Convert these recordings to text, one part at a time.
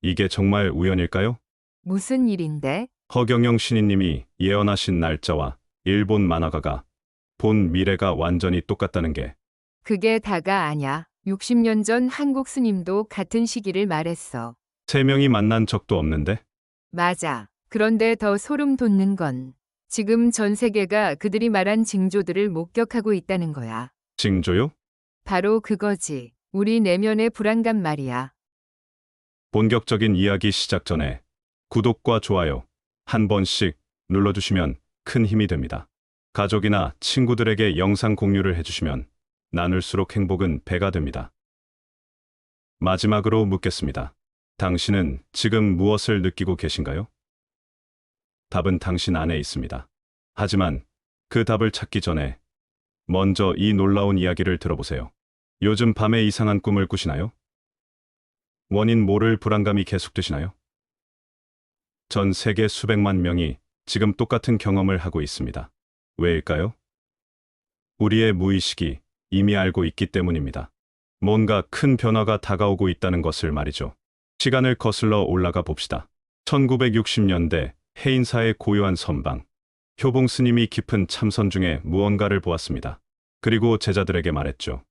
이게 정말 우연일까요? 무슨 일인데? 허경영 신인님이 예언하신 날짜와 일본 만화가가 본 미래가 완전히 똑같다는 게 그게 다가 아냐. 60년 전 한국 스님도 같은 시기를 말했어. 세 명이 만난 적도 없는데 맞아. 그런데 더 소름 돋는 건 지금 전 세계가 그들이 말한 징조들을 목격하고 있다는 거야. 징조요? 바로 그거지. 우리 내면의 불안감 말이야. 본격적인 이야기 시작 전에 구독과 좋아요 한 번씩 눌러주시면 큰 힘이 됩니다. 가족이나 친구들에게 영상 공유를 해주시면 나눌수록 행복은 배가 됩니다. 마지막으로 묻겠습니다. 당신은 지금 무엇을 느끼고 계신가요? 답은 당신 안에 있습니다. 하지만 그 답을 찾기 전에 먼저 이 놀라운 이야기를 들어보세요. 요즘 밤에 이상한 꿈을 꾸시나요? 원인 모를 불안감이 계속되시나요? 전 세계 수백만 명이 지금 똑같은 경험을 하고 있습니다. 왜일까요? 우리의 무의식이 이미 알고 있기 때문입니다. 뭔가 큰 변화가 다가오고 있다는 것을 말이죠. 시간을 거슬러 올라가 봅시다. 1960년대 해인사의 고요한 선방. 효봉 스님이 깊은 참선 중에 무언가를 보았습니다. 그리고 제자들에게 말했죠.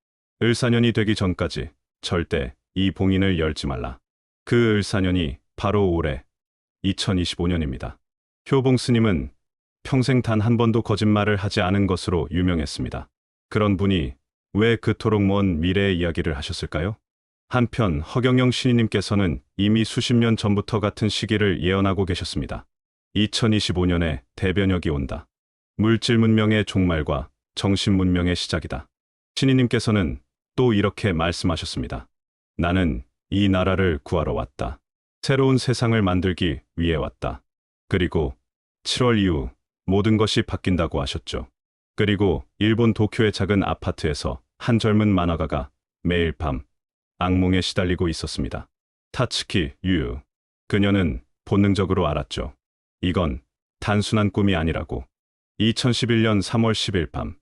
을사년이 되기 전까지 절대 이 봉인을 열지 말라. 그 을사년이 바로 올해 2025년입니다. 효봉 스님은 평생 단 한 번도 거짓말을 하지 않은 것으로 유명했습니다. 그런 분이 왜 그토록 먼 미래의 이야기를 하셨을까요? 한편 허경영 신인님께서는 이미 수십 년 전부터 같은 시기를 예언하고 계셨습니다. 2025년에 대변혁이 온다. 물질 문명의 종말과 정신 문명의 시작이다. 신인님께서는 또 이렇게 말씀하셨습니다. 나는 이 나라를 구하러 왔다. 새로운 세상을 만들기 위해 왔다. 그리고 7월 이후 모든 것이 바뀐다고 하셨죠. 그리고 일본 도쿄의 작은 아파트에서 한 젊은 만화가가 매일 밤 악몽에 시달리고 있었습니다. 타츠키 유. 그녀는 본능적으로 알았죠. 이건 단순한 꿈이 아니라고. 2011년 3월 10일 밤.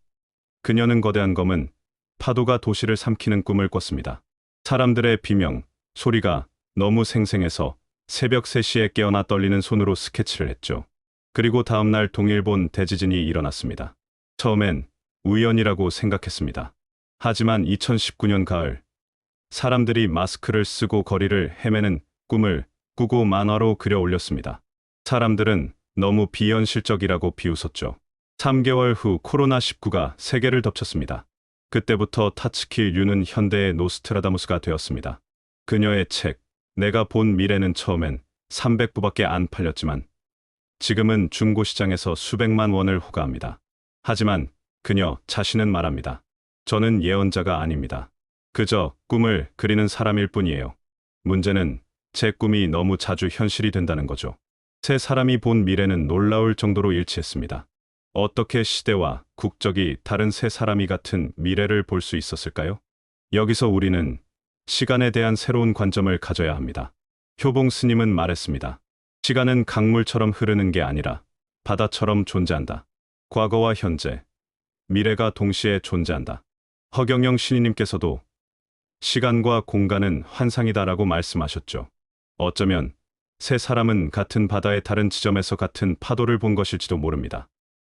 그녀는 거대한 검은 파도가 도시를 삼키는 꿈을 꿨습니다. 사람들의 비명, 소리가 너무 생생해서 새벽 3시에 깨어나 떨리는 손으로 스케치를 했죠. 그리고 다음날 동일본 대지진이 일어났습니다. 처음엔 우연이라고 생각했습니다. 하지만 2019년 가을, 사람들이 마스크를 쓰고 거리를 헤매는 꿈을 꾸고 만화로 그려 올렸습니다. 사람들은 너무 비현실적이라고 비웃었죠. 3개월 후 코로나19가 세계를 덮쳤습니다. 그때부터 타츠키 류는 현대의 노스트라다무스가 되었습니다. 그녀의 책, 내가 본 미래는 처음엔 300부밖에 안 팔렸지만 지금은 중고시장에서 수백만 원을 호가합니다. 하지만 그녀 자신은 말합니다. 저는 예언자가 아닙니다. 그저 꿈을 그리는 사람일 뿐이에요. 문제는 제 꿈이 너무 자주 현실이 된다는 거죠. 세 사람이 본 미래는 놀라울 정도로 일치했습니다. 어떻게 시대와 국적이 다른 세 사람이 같은 미래를 볼 수 있었을까요? 여기서 우리는 시간에 대한 새로운 관점을 가져야 합니다. 효봉 스님은 말했습니다. 시간은 강물처럼 흐르는 게 아니라 바다처럼 존재한다. 과거와 현재, 미래가 동시에 존재한다. 허경영 신인님께서도 시간과 공간은 환상이다라고 말씀하셨죠. 어쩌면 세 사람은 같은 바다의 다른 지점에서 같은 파도를 본 것일지도 모릅니다.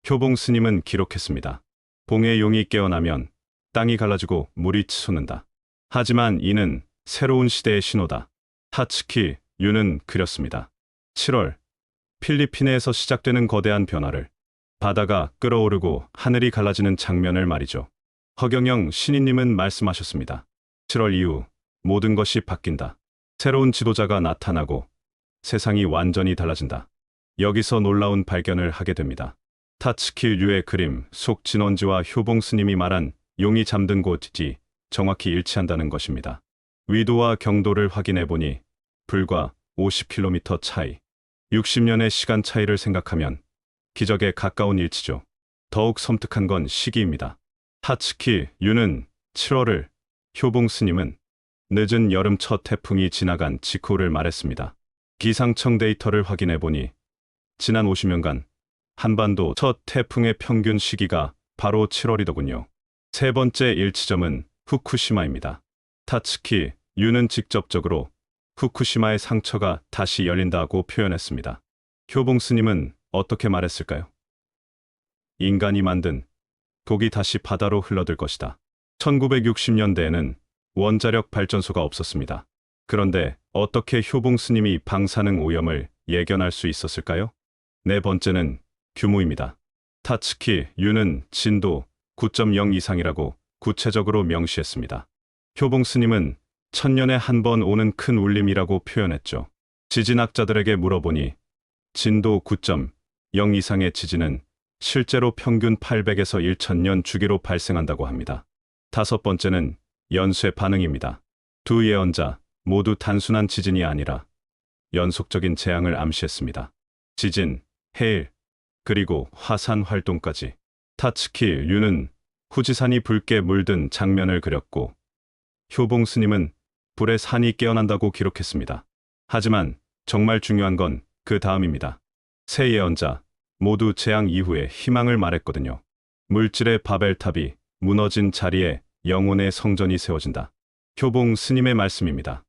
효봉 스님은 기록했습니다. 봉의 용이 깨어나면 땅이 갈라지고 물이 치솟는다. 하지만 이는 새로운 시대의 신호다. 타츠키 유는 그렸습니다. 7월, 필리핀에서 시작되는 거대한 변화를, 바다가 끓어오르고 하늘이 갈라지는 장면을 말이죠. 허경영 신인님은 말씀하셨습니다. 7월 이후 모든 것이 바뀐다. 새로운 지도자가 나타나고 세상이 완전히 달라진다. 여기서 놀라운 발견을 하게 됩니다. 타츠키 류의 그림 속 진원지와 효봉 스님이 말한 용이 잠든 곳이 정확히 일치한다는 것입니다. 위도와 경도를 확인해 보니 불과 50km 차이, 60년의 시간 차이를 생각하면 기적에 가까운 일치죠. 더욱 섬뜩한 건 시기입니다. 타츠키 유는 7월을, 효봉 스님은 늦은 여름 첫 태풍이 지나간 직후를 말했습니다. 기상청 데이터를 확인해 보니 지난 50년간 한반도 첫 태풍의 평균 시기가 바로 7월이더군요. 세 번째 일치점은 후쿠시마입니다. 타츠키 유는 직접적으로 후쿠시마의 상처가 다시 열린다고 표현했습니다. 효봉 스님은 어떻게 말했을까요? 인간이 만든 독이 다시 바다로 흘러들 것이다. 1960년대에는 원자력 발전소가 없었습니다. 그런데 어떻게 효봉 스님이 방사능 오염을 예견할 수 있었을까요? 네 번째는 규모입니다. 타츠키 류는 진도 9.0 이상이라고 구체적으로 명시했습니다. 효봉 스님은 천년에 한 번 오는 큰 울림이라고 표현했죠. 지진학자들에게 물어보니 진도 9.0 이상의 지진은 실제로 평균 800에서 1000년 주기로 발생한다고 합니다. 다섯 번째는 연쇄 반응입니다. 두 예언자 모두 단순한 지진이 아니라 연속적인 재앙을 암시했습니다. 지진, 해일, 그리고 화산 활동까지. 타츠키 류는 후지산이 붉게 물든 장면을 그렸고 효봉 스님은 불에 산이 깨어난다고 기록했습니다. 하지만 정말 중요한 건 그 다음입니다. 세 예언자 모두 재앙 이후에 희망을 말했거든요. 물질의 바벨탑이 무너진 자리에 영혼의 성전이 세워진다. 효봉 스님의 말씀입니다.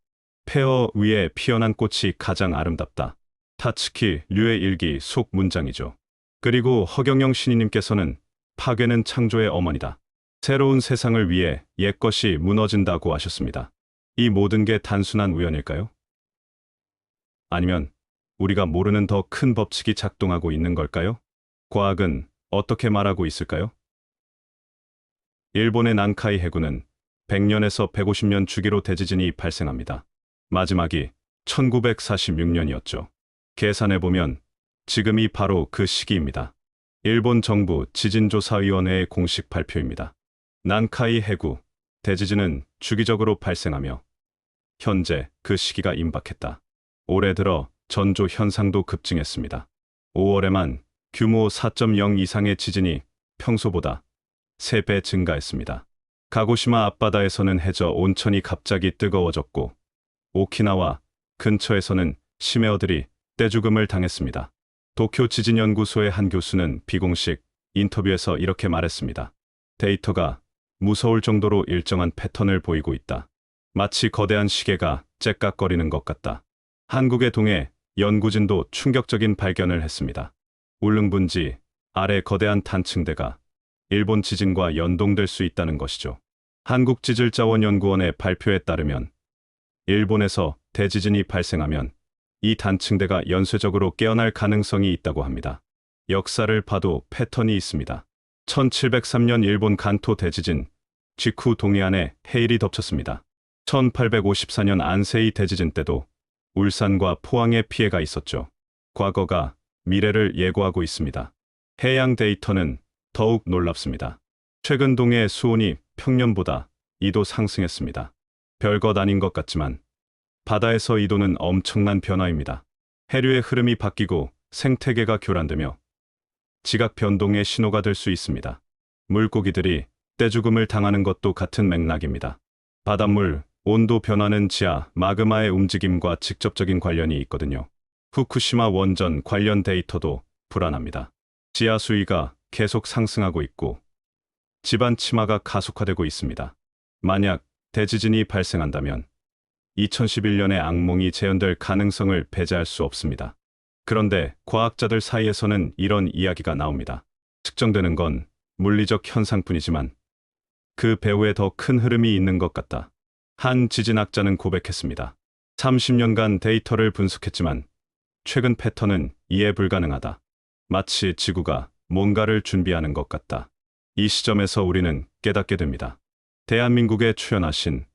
폐허 위에 피어난 꽃이 가장 아름답다. 타츠키 류의 일기 속 문장이죠. 그리고 허경영 신이님께서는 파괴는 창조의 어머니다. 새로운 세상을 위해 옛것이 무너진다고 하셨습니다. 이 모든 게 단순한 우연일까요? 아니면 우리가 모르는 더 큰 법칙이 작동하고 있는 걸까요? 과학은 어떻게 말하고 있을까요? 일본의 난카이 해구는 100년에서 150년 주기로 대지진이 발생합니다. 마지막이 1946년이었죠. 계산해보면 지금이 바로 그 시기입니다. 일본 정부 지진조사위원회의 공식 발표입니다. 난카이 해구 대지진은 주기적으로 발생하며 현재 그 시기가 임박했다. 올해 들어 전조 현상도 급증했습니다. 5월에만 규모 4.0 이상의 지진이 평소보다 3배 증가했습니다. 가고시마 앞바다에서는 해저 온천이 갑자기 뜨거워졌고 오키나와 근처에서는 심해어들이 떼죽음을 당했습니다. 도쿄 지진연구소의 한 교수는 비공식 인터뷰에서 이렇게 말했습니다. 데이터가 무서울 정도로 일정한 패턴을 보이고 있다. 마치 거대한 시계가 째깍거리는 것 같다. 한국의 동해 연구진도 충격적인 발견을 했습니다. 울릉분지 아래 거대한 단층대가 일본 지진과 연동될 수 있다는 것이죠. 한국지질자원연구원의 발표에 따르면 일본에서 대지진이 발생하면 이 단층대가 연쇄적으로 깨어날 가능성이 있다고 합니다. 역사를 봐도 패턴이 있습니다. 1703년 일본 간토 대지진 직후 동해안에 해일이 덮쳤습니다. 1854년 안세이 대지진 때도 울산과 포항에 피해가 있었죠. 과거가 미래를 예고하고 있습니다. 해양 데이터는 더욱 놀랍습니다. 최근 동해 수온이 평년보다 2도 상승했습니다. 별것 아닌 것 같지만 바다에서 2도는 엄청난 변화입니다. 해류의 흐름이 바뀌고 생태계가 교란되며 지각 변동의 신호가 될 수 있습니다. 물고기들이 떼죽음을 당하는 것도 같은 맥락입니다. 바닷물 온도 변화는 지하 마그마의 움직임과 직접적인 관련이 있거든요. 후쿠시마 원전 관련 데이터도 불안합니다. 지하 수위가 계속 상승하고 있고 지반 침하가 가속화되고 있습니다. 만약 대지진이 발생한다면 2011년의 악몽이 재현될 가능성을 배제할 수 없습니다. 그런데 과학자들 사이에서는 이런 이야기가 나옵니다. 측정되는 건 물리적 현상뿐이지만 그 배후에 더 큰 흐름이 있는 것 같다. 한 지진학자는 고백했습니다. 30년간 데이터를 분석했지만 최근 패턴은 이해 불가능하다. 마치 지구가 뭔가를 준비하는 것 같다. 이 시점에서 우리는 깨닫게 됩니다. 대한민국에 출연하신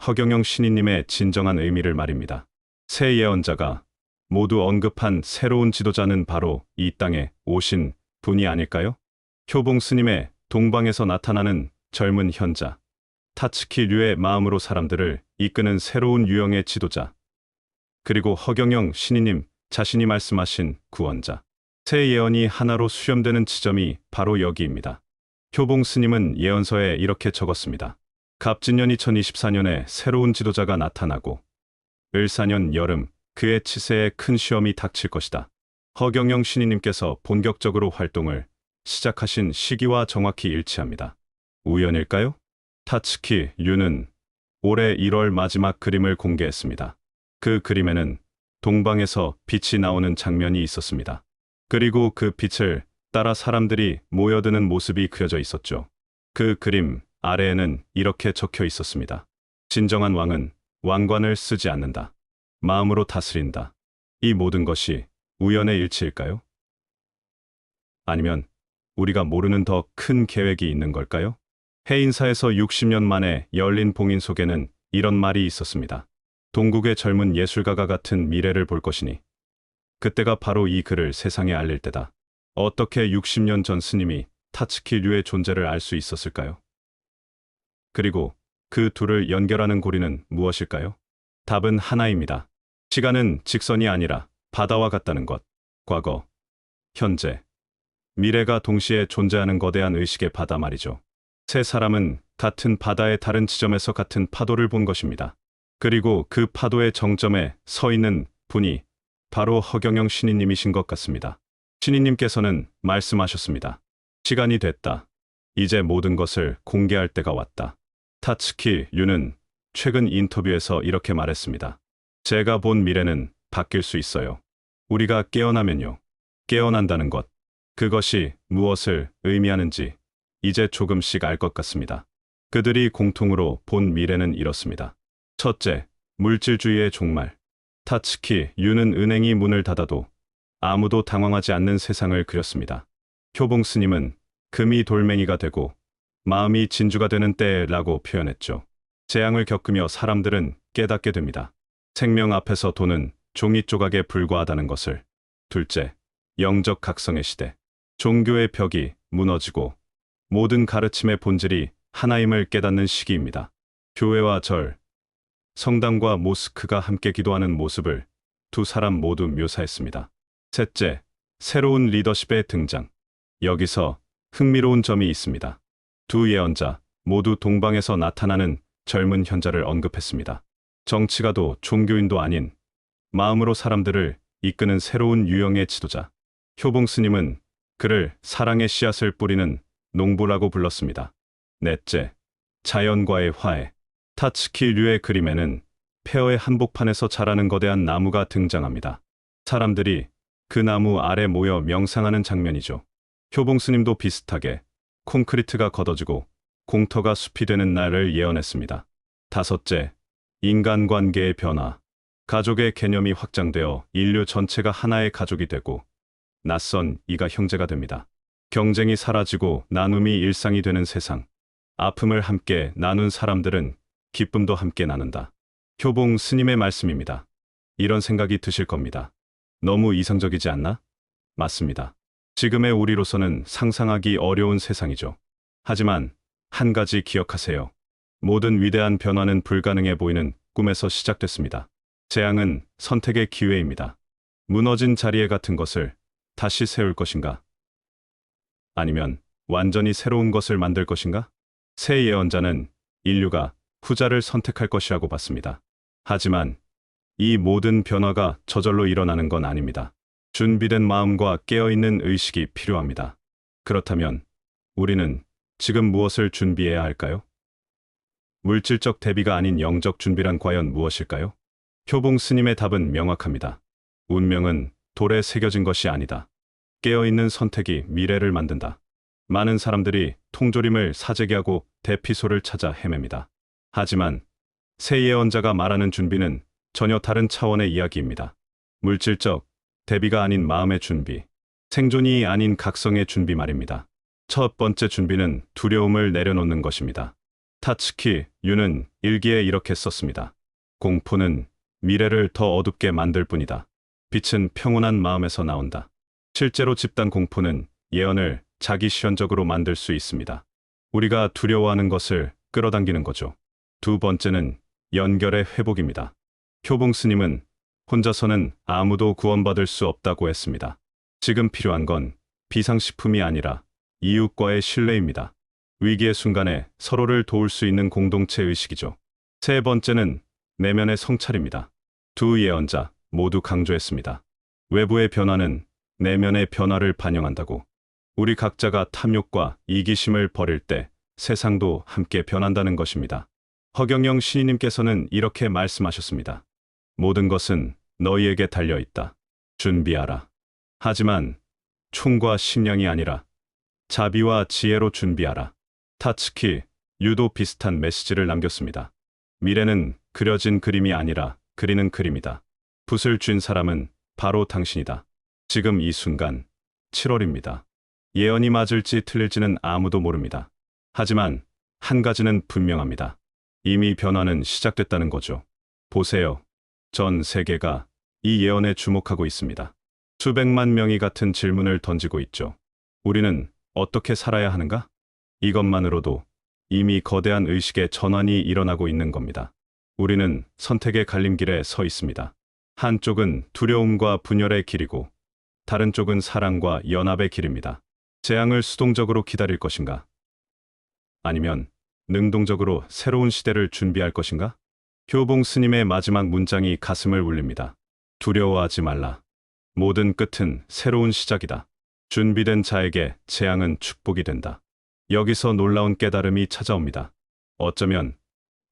허경영 신이님의 진정한 의미를 말입니다. 세 예언자가 모두 언급한 새로운 지도자는 바로 이 땅에 오신 분이 아닐까요? 효봉 스님의 동방에서 나타나는 젊은 현자, 타츠키 류의 마음으로 사람들을 이끄는 새로운 유형의 지도자, 그리고 허경영 신이님 자신이 말씀하신 구원자. 세 예언이 하나로 수렴되는 지점이 바로 여기입니다. 효봉 스님은 예언서에 이렇게 적었습니다. 갑진년 2024년에 새로운 지도자가 나타나고 을사년 여름 그의 치세에 큰 시험이 닥칠 것이다. 허경영 신이님께서 본격적으로 활동을 시작하신 시기와 정확히 일치합니다. 우연일까요? 타츠키 류는 올해 1월 마지막 그림을 공개했습니다. 그 그림에는 동방에서 빛이 나오는 장면이 있었습니다. 그리고 그 빛을 따라 사람들이 모여드는 모습이 그려져 있었죠. 그 그림 아래에는 이렇게 적혀 있었습니다. 진정한 왕은 왕관을 쓰지 않는다. 마음으로 다스린다. 이 모든 것이 우연의 일치일까요? 아니면 우리가 모르는 더 큰 계획이 있는 걸까요? 해인사에서 60년 만에 열린 봉인 속에는 이런 말이 있었습니다. 동국의 젊은 예술가가 같은 미래를 볼 것이니 그때가 바로 이 글을 세상에 알릴 때다. 어떻게 60년 전 스님이 타츠키 류의 존재를 알 수 있었을까요? 그리고 그 둘을 연결하는 고리는 무엇일까요? 답은 하나입니다. 시간은 직선이 아니라 바다와 같다는 것. 과거, 현재, 미래가 동시에 존재하는 거대한 의식의 바다 말이죠. 세 사람은 같은 바다의 다른 지점에서 같은 파도를 본 것입니다. 그리고 그 파도의 정점에 서 있는 분이 바로 허경영 신인님이신 것 같습니다. 신인님께서는 말씀하셨습니다. 시간이 됐다. 이제 모든 것을 공개할 때가 왔다. 타츠키 류는 최근 인터뷰에서 이렇게 말했습니다. 제가 본 미래는 바뀔 수 있어요. 우리가 깨어나면요. 깨어난다는 것. 그것이 무엇을 의미하는지 이제 조금씩 알 것 같습니다. 그들이 공통으로 본 미래는 이렇습니다. 첫째, 물질주의의 종말. 타츠키 류는 은행이 문을 닫아도 아무도 당황하지 않는 세상을 그렸습니다. 효봉 스님은 금이 돌멩이가 되고 마음이 진주가 되는 때라고 표현했죠. 재앙을 겪으며 사람들은 깨닫게 됩니다. 생명 앞에서 돈은 종이 조각에 불과하다는 것을. 둘째, 영적 각성의 시대. 종교의 벽이 무너지고 모든 가르침의 본질이 하나임을 깨닫는 시기입니다. 교회와 절, 성당과 모스크가 함께 기도하는 모습을 두 사람 모두 묘사했습니다. 셋째, 새로운 리더십의 등장. 여기서 흥미로운 점이 있습니다. 두 예언자 모두 동방에서 나타나는 젊은 현자를 언급했습니다. 정치가도 종교인도 아닌 마음으로 사람들을 이끄는 새로운 유형의 지도자. 효봉 스님은 그를 사랑의 씨앗을 뿌리는 농부라고 불렀습니다. 넷째, 자연과의 화해. 타츠키 류의 그림에는 폐허의 한복판에서 자라는 거대한 나무가 등장합니다. 사람들이 그 나무 아래 모여 명상하는 장면이죠. 효봉 스님도 비슷하게 콘크리트가 걷어지고 공터가 숲이 되는 날을 예언했습니다. 다섯째, 인간관계의 변화. 가족의 개념이 확장되어 인류 전체가 하나의 가족이 되고 낯선 이가 형제가 됩니다. 경쟁이 사라지고 나눔이 일상이 되는 세상. 아픔을 함께 나눈 사람들은 기쁨도 함께 나눈다. 효봉 스님의 말씀입니다. 이런 생각이 드실 겁니다. 너무 이상적이지 않나? 맞습니다. 지금의 우리로서는 상상하기 어려운 세상이죠. 하지만 한 가지 기억하세요. 모든 위대한 변화는 불가능해 보이는 꿈에서 시작됐습니다. 재앙은 선택의 기회입니다. 무너진 자리에 같은 것을 다시 세울 것인가? 아니면 완전히 새로운 것을 만들 것인가? 새 예언자는 인류가 후자를 선택할 것이라고 봤습니다. 하지만 이 모든 변화가 저절로 일어나는 건 아닙니다. 준비된 마음과 깨어있는 의식이 필요합니다. 그렇다면 우리는 지금 무엇을 준비해야 할까요? 물질적 대비가 아닌 영적 준비란 과연 무엇일까요? 효봉 스님의 답은 명확합니다. 운명은 돌에 새겨진 것이 아니다. 깨어있는 선택이 미래를 만든다. 많은 사람들이 통조림을 사재기 하고 대피소를 찾아 헤맵니다. 하지만 새 예언자가 말하는 준비는 전혀 다른 차원의 이야기입니다. 물질적 대비가 아닌 마음의 준비, 생존이 아닌 각성의 준비 말입니다. 첫 번째 준비는 두려움을 내려놓는 것입니다. 타츠키 류는 일기에 이렇게 썼습니다. 공포는 미래를 더 어둡게 만들 뿐이다. 빛은 평온한 마음에서 나온다. 실제로 집단 공포는 예언을 자기 실현적으로 만들 수 있습니다. 우리가 두려워하는 것을 끌어당기는 거죠. 두 번째는 연결의 회복입니다. 효봉 스님은 혼자서는 아무도 구원받을 수 없다고 했습니다. 지금 필요한 건 비상식품이 아니라 이웃과의 신뢰입니다. 위기의 순간에 서로를 도울 수 있는 공동체 의식이죠. 세 번째는 내면의 성찰입니다. 두 예언자 모두 강조했습니다. 외부의 변화는 내면의 변화를 반영한다고. 우리 각자가 탐욕과 이기심을 버릴 때 세상도 함께 변한다는 것입니다. 허경영 신인님께서는 이렇게 말씀하셨습니다. 모든 것은 너희에게 달려 있다. 준비하라. 하지만 총과 식량이 아니라 자비와 지혜로 준비하라. 타츠키 유도 비슷한 메시지를 남겼습니다. 미래는 그려진 그림이 아니라 그리는 그림이다. 붓을 쥔 사람은 바로 당신이다. 지금 이 순간 7월입니다. 예언이 맞을지 틀릴지는 아무도 모릅니다. 하지만 한 가지는 분명합니다. 이미 변화는 시작됐다는 거죠. 보세요. 전 세계가 이 예언에 주목하고 있습니다. 수백만 명이 같은 질문을 던지고 있죠. 우리는 어떻게 살아야 하는가? 이것만으로도 이미 거대한 의식의 전환이 일어나고 있는 겁니다. 우리는 선택의 갈림길에 서 있습니다. 한쪽은 두려움과 분열의 길이고 다른 쪽은 사랑과 연합의 길입니다. 재앙을 수동적으로 기다릴 것인가? 아니면 능동적으로 새로운 시대를 준비할 것인가? 교봉 스님의 마지막 문장이 가슴을 울립니다. 두려워하지 말라. 모든 끝은 새로운 시작이다. 준비된 자에게 재앙은 축복이 된다. 여기서 놀라운 깨달음이 찾아옵니다. 어쩌면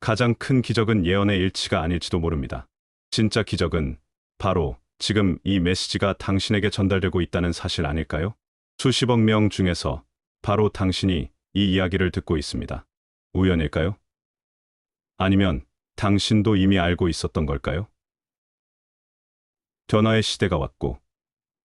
가장 큰 기적은 예언의 일치가 아닐지도 모릅니다. 진짜 기적은 바로 지금 이 메시지가 당신에게 전달되고 있다는 사실 아닐까요? 수십억 명 중에서 바로 당신이 이 이야기를 듣고 있습니다. 우연일까요? 아니면 당신도 이미 알고 있었던 걸까요? 변화의 시대가 왔고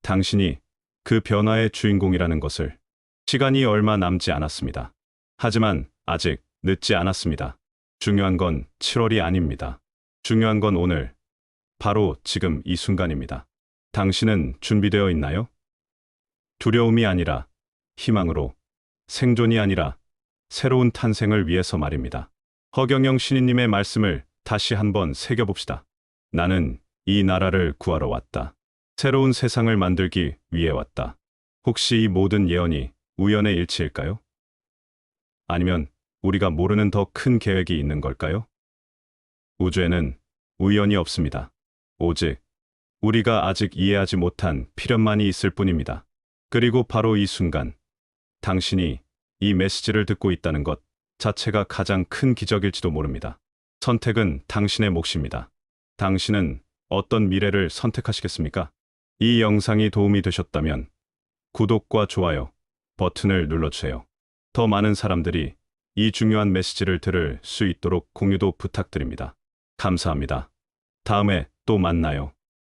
당신이 그 변화의 주인공이라는 것을 시간이 얼마 남지 않았습니다. 하지만 아직 늦지 않았습니다. 중요한 건 7월이 아닙니다. 중요한 건 오늘, 바로 지금 이 순간입니다. 당신은 준비되어 있나요? 두려움이 아니라 희망으로, 생존이 아니라 새로운 탄생을 위해서 말입니다. 허경영 신인님의 말씀을 다시 한번 새겨봅시다. 나는 이 나라를 구하러 왔다. 새로운 세상을 만들기 위해 왔다. 혹시 이 모든 예언이 우연의 일치일까요? 아니면 우리가 모르는 더 큰 계획이 있는 걸까요? 우주에는 우연이 없습니다. 오직 우리가 아직 이해하지 못한 필연만이 있을 뿐입니다. 그리고 바로 이 순간, 당신이 이 메시지를 듣고 있다는 것 자체가 가장 큰 기적일지도 모릅니다. 선택은 당신의 몫입니다. 당신은 어떤 미래를 선택하시겠습니까? 이 영상이 도움이 되셨다면 구독과 좋아요 버튼을 눌러주세요. 더 많은 사람들이 이 중요한 메시지를 들을 수 있도록 공유도 부탁드립니다. 감사합니다. 다음에 또 만나요.